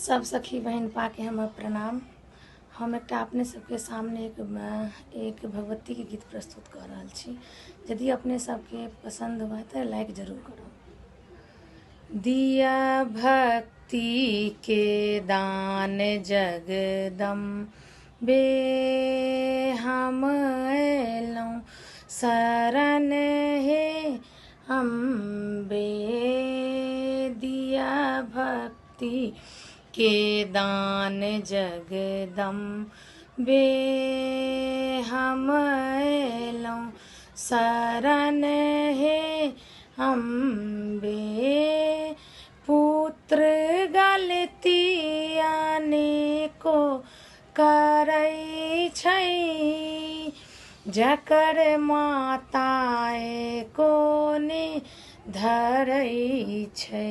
सब सखी बहन पाके हम प्रणाम। हम एक अपने सबके सामने एक भगवती के गीत प्रस्तुत कर रहा छी। यदि अपने सबके पसंद हुआ तो लाइक जरूर करो। दिया भक्ति के दान जगदम्बे, हम अयलौं शरण हे अम्बे। दिया भक्ति के दान जगदम्बे, हम अयलौं शरण हे अम्बे। पुत्र गलती अनेको करै छै, जकर माता एको ने धरै छै।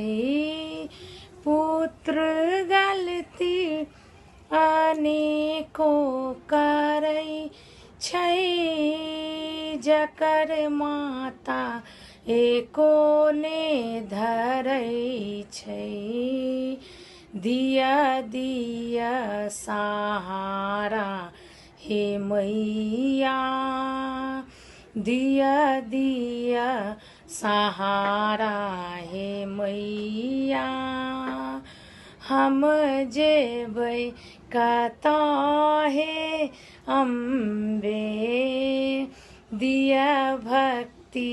पुत्र गलती अनेको करै छै, जकर माता एको ने धरै छै। दिया दिया सहारा हे मैया, दिया दिया सहारा हे मैया। हम जेबै कतऽ हे अम्बे, दिया भक्ति